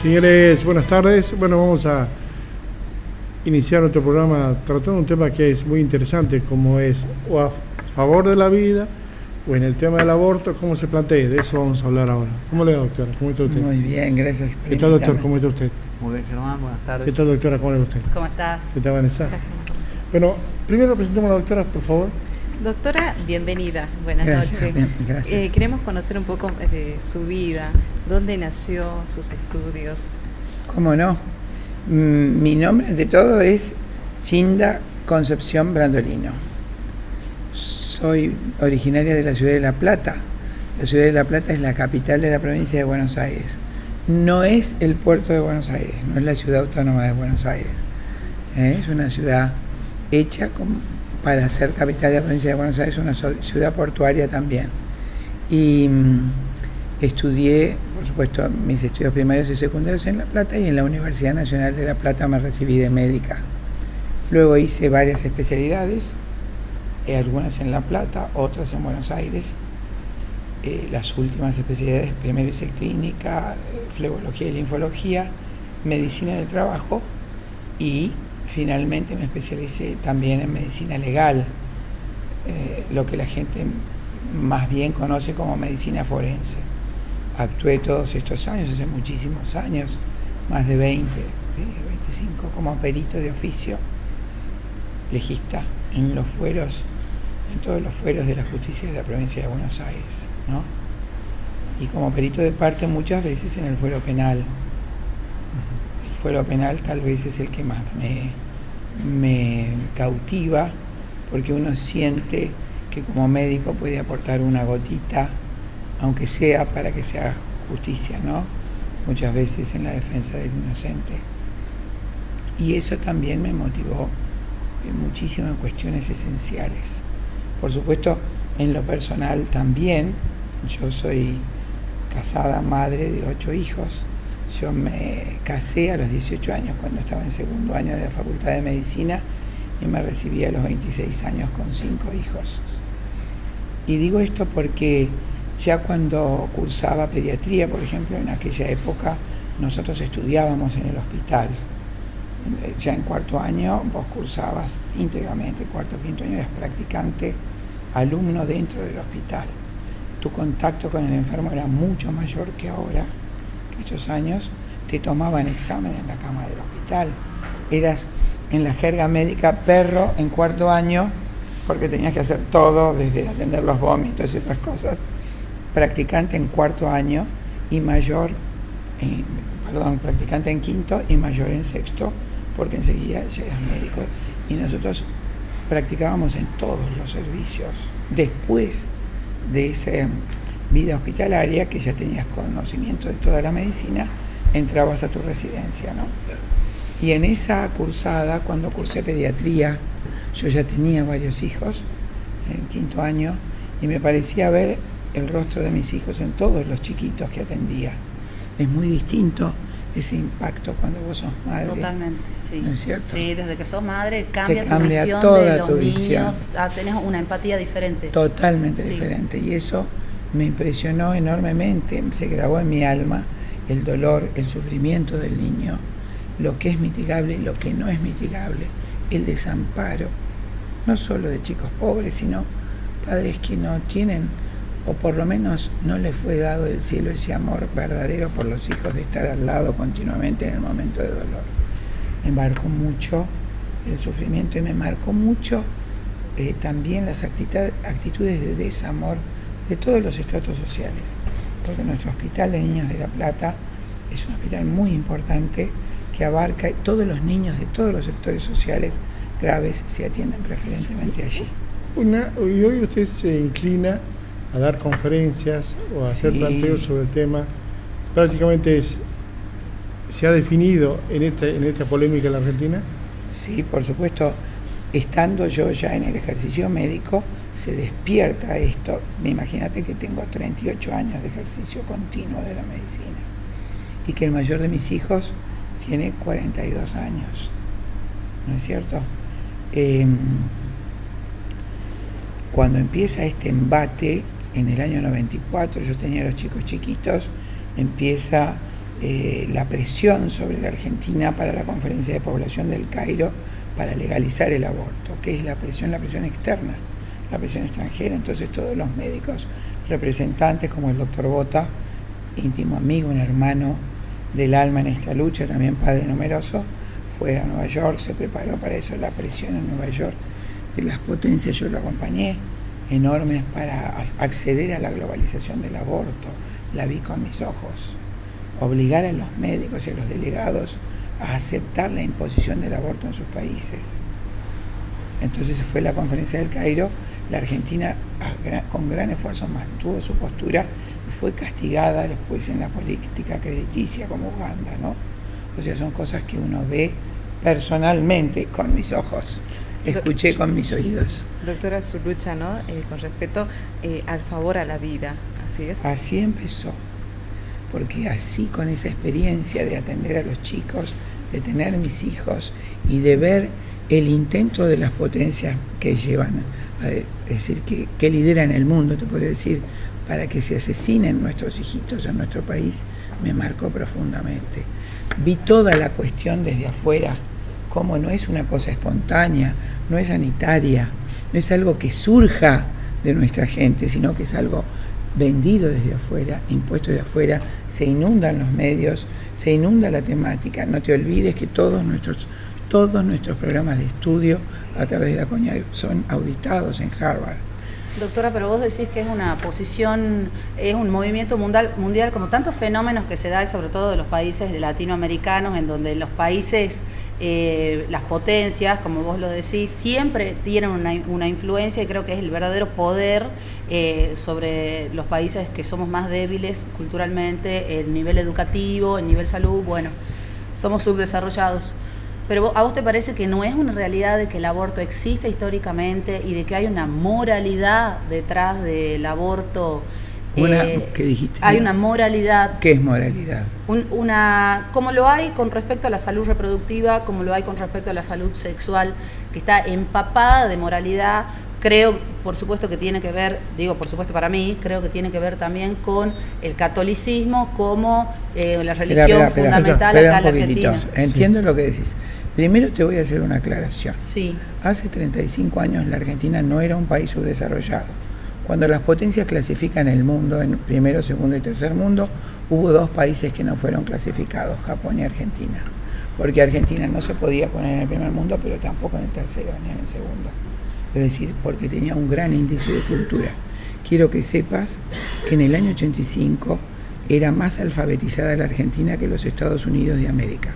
Señores, buenas tardes. Bueno, vamos a iniciar nuestro programa tratando un tema que es muy interesante, como es o a favor de la vida o en el tema del aborto, cómo se plantea. De eso vamos a hablar ahora. ¿Cómo le va, doctora? ¿Cómo está usted? Muy bien, gracias. ¿Qué tal, doctor? ¿Cómo está usted? Muy bien, Germán, buenas tardes. ¿Qué tal, doctora? ¿Cómo le va usted? ¿Cómo estás? ¿Qué tal, Vanessa? Bueno, primero presentemos a la doctora, por favor. Doctora, bienvenida. Buenas Gracias, noches. bien, gracias. Queremos conocer un poco de su vida, dónde nació, sus estudios. ¿Cómo no? Mi nombre, ante todo, es Chinda Concepción Brandolino. Soy originaria de la ciudad de La Plata. La ciudad de La Plata es la capital de la provincia de Buenos Aires. No es el puerto de Buenos Aires, no es la ciudad autónoma de Buenos Aires. Es una ciudad hecha para ser capital de la provincia de Buenos Aires, una ciudad portuaria también. Y estudié, por supuesto, mis estudios primarios y secundarios en La Plata, y en la Universidad Nacional de La Plata me recibí de médica. Luego hice varias especialidades, algunas en La Plata, otras en Buenos Aires. Las últimas especialidades, primero hice clínica, flebología y linfología, medicina del trabajo, y finalmente me especialicé también en medicina legal, lo que la gente más bien conoce como medicina forense. Actué todos estos años, hace muchísimos años, más de 20, ¿sí? 25, como perito de oficio, legista en los fueros, en todos los fueros de la justicia de la provincia de Buenos Aires, ¿no? Y como perito de parte muchas veces en el fuero penal. El fuero penal tal vez es el que más me cautiva, porque uno siente que como médico puede aportar una gotita, aunque sea para que se haga justicia, ¿no? Muchas veces en la defensa del inocente. Y eso también me motivó muchísimo en cuestiones esenciales. Por supuesto, en lo personal también. Yo soy casada, madre de 8 hijos. Yo me casé a los 18 años, cuando estaba en segundo año de la Facultad de Medicina, y me recibí a los 26 años con 5 hijos. Y digo esto porque ya cuando cursaba pediatría, por ejemplo, en aquella época, nosotros estudiábamos en el hospital. Ya en cuarto año vos cursabas íntegramente, cuarto, quinto año eras practicante, alumno dentro del hospital. Tu contacto con el enfermo era mucho mayor que ahora, que estos años te tomaban examen en la cama del hospital. Eras, en la jerga médica, perro en cuarto año, porque tenías que hacer todo, desde atender los vómitos y otras cosas. Practicante en cuarto año y mayor, practicante en quinto y mayor en sexto, porque enseguida ya eras médico. Y nosotros practicábamos en todos los servicios. Después de esa vida hospitalaria, que ya tenías conocimiento de toda la medicina, entrabas a tu residencia, ¿no? Y en esa cursada, cuando cursé pediatría, yo ya tenía varios hijos en quinto año, y me parecía ver el rostro de mis hijos en todos los chiquitos que atendía. Es muy distinto ese impacto cuando vos sos madre. Totalmente, sí. ¿No es cierto? Sí, desde que sos madre cambia tu cambia visión toda de los tu niños. visión. Tenés una empatía diferente. Totalmente Sí. diferente. Y eso me impresionó enormemente. Se grabó en mi alma el dolor, el sufrimiento del niño, lo que es mitigable y lo que no es mitigable, el desamparo, no solo de chicos pobres, sino padres que no tienen, o por lo menos no les fue dado del cielo ese amor verdadero por los hijos, de estar al lado continuamente en el momento de dolor. Me marcó mucho el sufrimiento, y me marcó mucho también las actitudes de desamor de todos los estratos sociales, porque nuestro hospital de niños de La Plata es un hospital muy importante que abarca todos los niños de todos los sectores sociales graves, se atienden preferentemente allí. Y hoy usted se inclina a dar conferencias o a hacer planteos sobre el tema. Prácticamente se ha definido en esta polémica en la Argentina. Sí, por supuesto, estando yo ya en el ejercicio médico, se despierta esto. Imagínate que tengo 38 años de ejercicio continuo de la medicina, y que el mayor de mis hijos tiene 42 años, ¿no es cierto? Cuando empieza este embate, en el año 94, yo tenía a los chicos chiquitos, empieza la presión sobre la Argentina para la Conferencia de Población del Cairo para legalizar el aborto. ¿Qué es la presión? La presión externa, la presión extranjera. Entonces todos los médicos representantes, como el doctor Bota, íntimo amigo, un hermano del alma en esta lucha, también padre numeroso, fue a Nueva York, se preparó para eso. La presión en Nueva York de las potencias, yo lo acompañé, enormes para acceder a la globalización del aborto. La vi con mis ojos. Obligar a los médicos y a los delegados a aceptar la imposición del aborto en sus países. Entonces fue la Conferencia del Cairo, la Argentina con gran esfuerzo mantuvo su postura y fue castigada después en la política crediticia como Uganda, ¿no? O sea, son cosas que uno ve personalmente con mis ojos, escuché con mis oídos. Doctora, su lucha, ¿no? Con respecto al favor a la vida, ¿así es? Así empezó, porque así, con esa experiencia de atender a los chicos, de tener mis hijos y de ver el intento de las potencias que llevan, es decir, que lideran el mundo, te puedo decir, para que se asesinen nuestros hijitos en nuestro país, me marcó profundamente. Vi toda la cuestión desde afuera, como no es una cosa espontánea, no es sanitaria, no es algo que surja de nuestra gente, sino que es algo vendido desde afuera, impuesto de afuera, se inundan los medios, se inunda la temática. No te olvides que todos nuestros programas de estudio a través de la CONIAE son auditados en Harvard. Doctora, pero vos decís que es una posición, es un movimiento mundial como tantos fenómenos que se da, sobre todo de los países latinoamericanos, en donde los países, las potencias, como vos lo decís, siempre tienen una influencia, y creo que es el verdadero poder sobre los países que somos más débiles culturalmente, el nivel educativo, el nivel salud, bueno, somos subdesarrollados. Pero ¿a vos te parece que no es una realidad de que el aborto existe históricamente y de que hay una moralidad detrás del aborto? ¿Qué dijiste? Hay una moralidad. ¿Qué es moralidad? Como lo hay con respecto a la salud reproductiva, como lo hay con respecto a la salud sexual, que está empapada de moralidad. Creo, por supuesto, que tiene que ver, digo por supuesto para mí, creo que tiene que ver también con el catolicismo como la religión fundamental acá en la Argentina. Entiendo lo que decís. Primero te voy a hacer una aclaración. Sí. Hace 35 años la Argentina no era un país subdesarrollado. Cuando las potencias clasifican el mundo en primero, segundo y tercer mundo, hubo 2 países que no fueron clasificados, Japón y Argentina. Porque Argentina no se podía poner en el primer mundo, pero tampoco en el tercero ni en el segundo. Es decir, porque tenía un gran índice de cultura. Quiero que sepas que en el año 85 era más alfabetizada la Argentina que los Estados Unidos de América,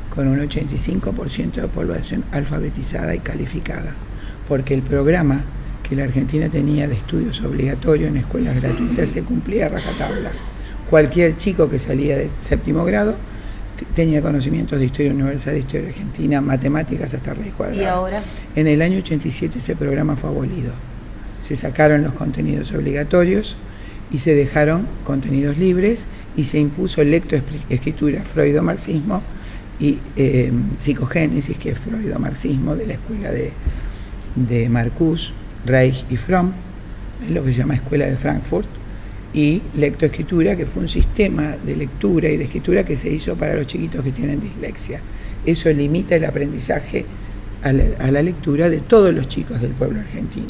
con un 85% de población alfabetizada y calificada, porque el programa que la Argentina tenía de estudios obligatorios en escuelas gratuitas se cumplía a rajatabla. Cualquier chico que salía de 7º grado tenía conocimientos de historia universal, de historia argentina, matemáticas hasta raíz cuadrada. ¿Y ahora? En el año 87 ese programa fue abolido. Se sacaron los contenidos obligatorios y se dejaron contenidos libres y se impuso lectoescritura, freudomarxismo y psicogénesis, que es freudomarxismo de la escuela de Marcuse, Reich y Fromm, es lo que se llama Escuela de Frankfurt, y lectoescritura, que fue un sistema de lectura y de escritura que se hizo para los chiquitos que tienen dislexia. Eso limita el aprendizaje a la lectura de todos los chicos del pueblo argentino.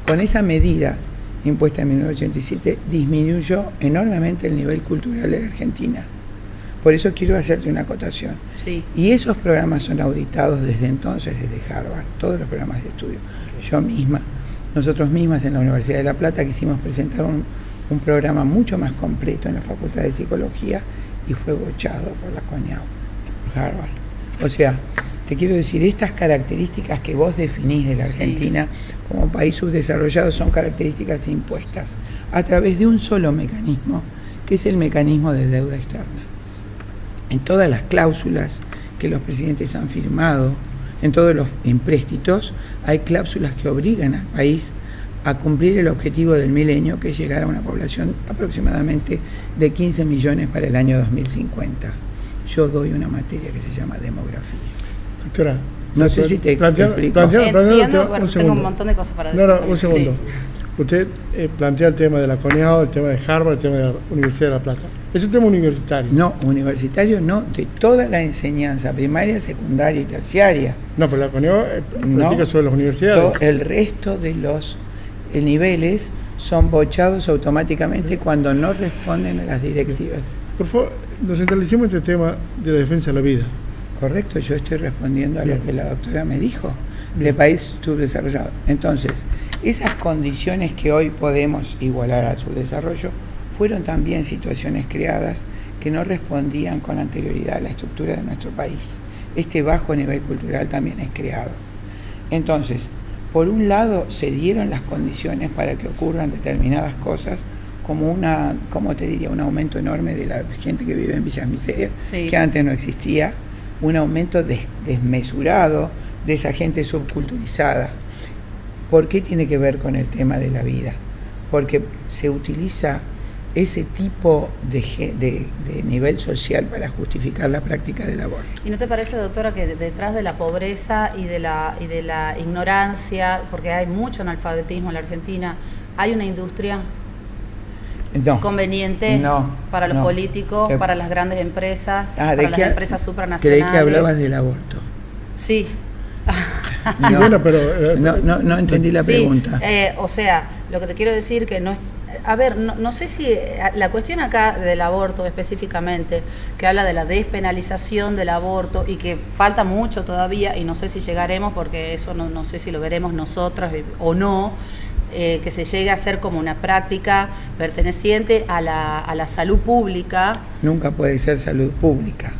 Con esa medida impuesta en 1987 disminuyó enormemente el nivel cultural de la Argentina. Por eso quiero hacerte una acotación. Sí. Y esos programas son auditados desde entonces, desde Harvard, todos los programas de estudio. Yo misma, nosotros mismas en la Universidad de La Plata quisimos presentar un programa mucho más completo en la Facultad de Psicología y fue bochado por la CONIAE, por Harvard. O sea, te quiero decir, estas características que vos definís de la Argentina como país subdesarrollado son características impuestas a través de un solo mecanismo, que es el mecanismo de deuda externa. En todas las cláusulas que los presidentes han firmado, en todos los empréstitos, hay cláusulas que obligan al país a cumplir el objetivo del milenio, que es llegar a una población aproximadamente de 15 millones para el año 2050. Yo doy una materia que se llama demografía. Doctora, No sé si te explico. Entiendo, un tengo segundo. un montón de cosas para decir. Un segundo. Usted plantea el tema de la CONEAO, el tema de Harvard, el tema de la Universidad de La Plata. Es un tema universitario. No, universitario no, de toda la enseñanza primaria, secundaria y terciaria. No, pero la CONEAO practica No, sobre las universidades. el resto de los niveles son bochados automáticamente cuando no responden a las directivas. Por favor, nos centralicemos en este tema de la defensa de la vida. Correcto, yo estoy respondiendo a Bien. lo que la doctora me dijo, de país subdesarrollado. Entonces, esas condiciones que hoy podemos igualar al subdesarrollo fueron también situaciones creadas que no respondían con anterioridad a la estructura de nuestro país. Este bajo nivel cultural también es creado. Entonces, por un lado se dieron las condiciones para que ocurran determinadas cosas, como ¿cómo te diría? Un aumento enorme de la gente que vive en villas miserias, Sí. que antes no existía, un aumento desmesurado de esa gente subculturizada. ¿Por qué tiene que ver con el tema de la vida? Porque se utiliza ese tipo de nivel social para justificar la práctica del aborto. ¿Y no te parece, doctora, que detrás de la pobreza y de la ignorancia, porque hay mucho analfabetismo en la Argentina, hay una industria No. conveniente No, para los no. políticos, para las grandes empresas, ¿de para las qué? empresas supranacionales? Creí que hablabas del aborto. Sí. Sí, No. bueno, pero... No entendí la Sí, pregunta. o sea, lo que te quiero decir que no es... A ver, no sé si la cuestión acá del aborto específicamente, que habla de la despenalización del aborto y que falta mucho todavía y no sé si llegaremos porque eso no sé si lo veremos nosotras o no, que se llegue a hacer como una práctica perteneciente a la salud pública. Nunca puede ser salud pública.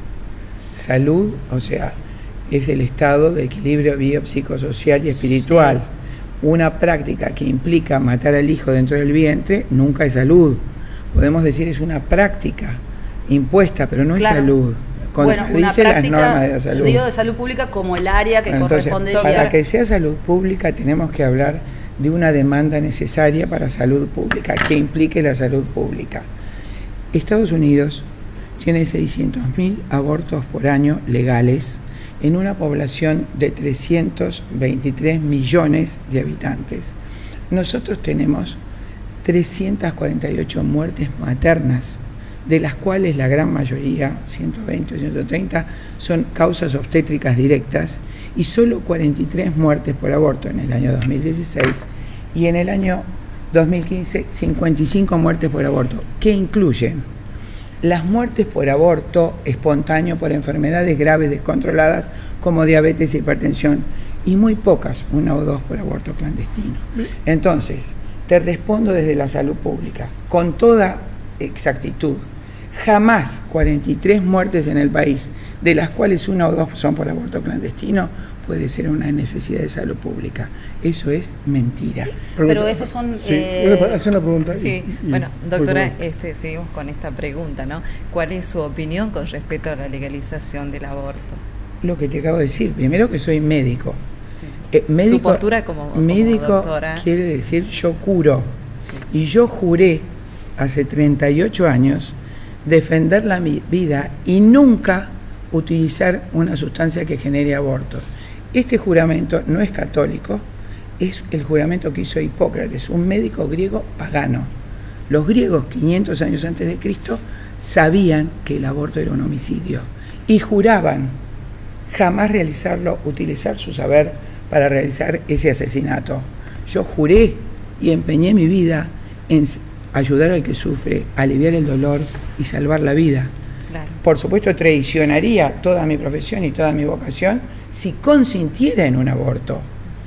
Salud, o sea, es el estado de equilibrio biopsicosocial y espiritual. Sí. Una práctica que implica matar al hijo dentro del vientre nunca es salud. Podemos decir es una práctica impuesta, pero no Claro. es salud. Contradice las normas de la salud. Digo de salud pública como el área que Bueno, entonces, correspondería. para que sea salud pública tenemos que hablar de una demanda necesaria para salud pública, que implique la salud pública. Estados Unidos tiene 600.000 abortos por año legales en una población de 323 millones de habitantes. Nosotros tenemos 348 muertes maternas, de las cuales la gran mayoría, 120 o 130, son causas obstétricas directas y solo 43 muertes por aborto en el año 2016 y en el año 2015 55 muertes por aborto, que incluyen las muertes por aborto espontáneo por enfermedades graves descontroladas como diabetes e hipertensión y muy pocas, 1 o 2 por aborto clandestino. Entonces, te respondo desde la salud pública, con toda exactitud. Jamás 43 muertes en el país, de las cuales 1 o 2 son por aborto clandestino, puede ser una necesidad de salud pública. Eso es mentira. Pero esos son... Sí, hacer una pregunta. Sí, bueno, doctora, seguimos con esta pregunta, ¿no? ¿Cuál es su opinión con respecto a la legalización del aborto? Lo que te acabo de decir, primero que soy médico. Sí. Médico, Su postura como médico doctora. quiere decir yo curo. Sí, sí. Y yo juré hace 38 años defender la vida y nunca utilizar una sustancia que genere abortos. Este juramento no es católico, es el juramento que hizo Hipócrates, un médico griego pagano. Los griegos, 500 años antes de Cristo, sabían que el aborto era un homicidio y juraban jamás utilizar su saber para realizar ese asesinato. Yo juré y empeñé mi vida en ayudar al que sufre, aliviar el dolor y salvar la vida. Claro. Por supuesto, traicionaría toda mi profesión y toda mi vocación si consintiera en un aborto,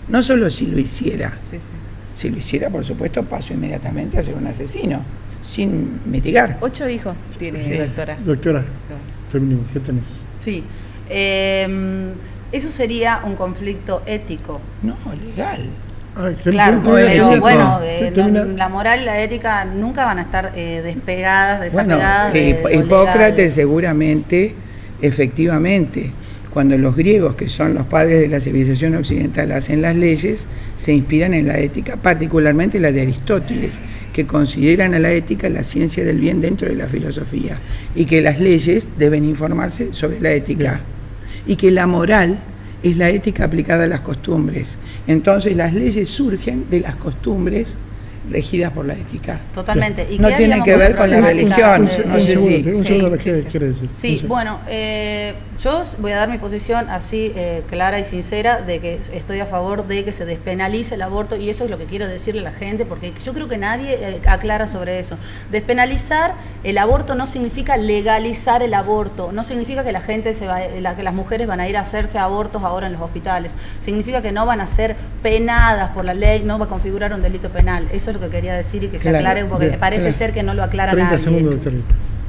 no solo si lo hiciera. Sí, sí. Si lo hiciera, por supuesto, paso inmediatamente a ser un asesino, sin mitigar. 8 hijos tiene, Sí. doctora. Doctora, terminemos. ¿Qué tenés? Sí. Eso sería un conflicto ético. No, legal. Claro, termina, pero ético. bueno, Termina. la moral y la ética nunca van a estar despegadas, Bueno, desapegadas de lo Hipócrates legal. seguramente, efectivamente, cuando los griegos, que son los padres de la civilización occidental, hacen las leyes, se inspiran en la ética, particularmente la de Aristóteles, que consideran a la ética la ciencia del bien dentro de la filosofía, y que las leyes deben informarse sobre la ética, y que la moral es la ética aplicada a las costumbres. Entonces las leyes surgen de las costumbres regidas por la ética. Totalmente. ¿Y no qué tiene haríamos que con ver la con la problemática religión. No sé si. Un segundo, ¿qué quiere decir? Sí, bueno, yo voy a dar mi posición así clara y sincera de que estoy a favor de que se despenalice el aborto, y eso es lo que quiero decirle a la gente, porque yo creo que nadie aclara sobre eso. Despenalizar el aborto no significa legalizar el aborto, no significa que la gente que las mujeres van a ir a hacerse abortos ahora en los hospitales, significa que no van a ser penadas por la ley, no va a configurar un delito penal. Eso es lo que quería decir y que se aclare, porque parece ser que no lo aclara 30 nadie. segundos, doctor.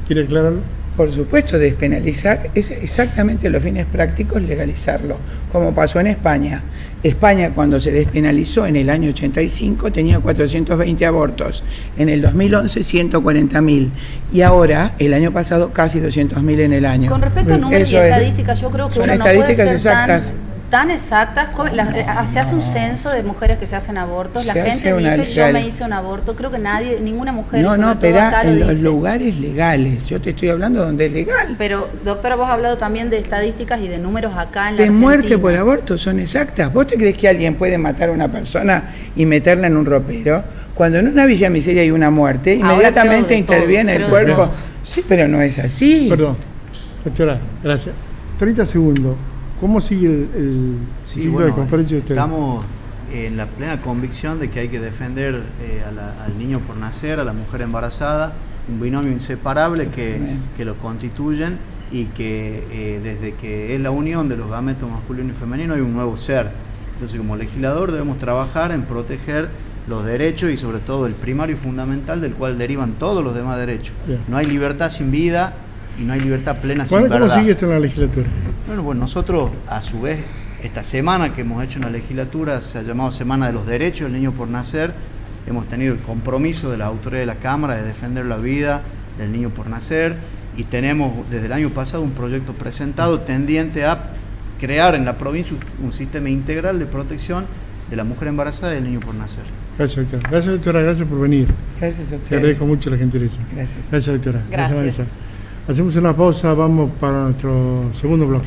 ¿Quiere aclararlo? Por supuesto, despenalizar es exactamente los fines prácticos legalizarlo, como pasó en España. España, cuando se despenalizó en el año 85, tenía 420 abortos, en el 2011 140.000 y ahora, el año pasado, casi 200.000 en el año. Con respecto a números y estadísticas, yo creo que son uno no puede ser exactas. tan exactas. Se hace un censo de mujeres que se hacen abortos, la Se gente hace dice yo me hice un aborto, creo que nadie, ninguna mujer, no, pero en los dice. lugares legales, yo te estoy hablando donde es legal. Pero doctora, vos has hablado también de estadísticas y de números acá en la de Argentina. muerte por aborto son exactas. ¿Vos te crees que alguien puede matar a una persona y meterla en un ropero? Cuando en una Villa Miseria hay una muerte, inmediatamente interviene el cuerpo. Sí, pero no es así. Perdón, doctora, gracias. 30 segundos. ¿Cómo sigue el ciclo de conferencia de ustedes? Estamos en la plena convicción de que hay que defender al niño por nacer, a la mujer embarazada, un binomio inseparable que lo constituyen, y que desde que es la unión de los gametos masculino y femenino hay un nuevo ser. Entonces, como legislador debemos trabajar en proteger los derechos y sobre todo el primario y fundamental del cual derivan todos los demás derechos. Bien. No hay libertad sin vida y no hay libertad plena sin verdad. ¿Cómo sigue esto en la legislatura? Bueno, nosotros a su vez, esta semana que hemos hecho en la legislatura, se ha llamado Semana de los Derechos del Niño por Nacer, hemos tenido el compromiso de las autoridades de la Cámara de defender la vida del niño por nacer, y tenemos desde el año pasado un proyecto presentado tendiente a crear en la provincia un sistema integral de protección de la mujer embarazada y del niño por nacer. Gracias, doctora. Gracias, doctora. Gracias por venir. Gracias a ustedes. Te agradezco mucho la gentileza. Gracias. Gracias, doctora. Gracias. Vanessa. Hacemos una pausa, vamos para nuestro segundo bloque.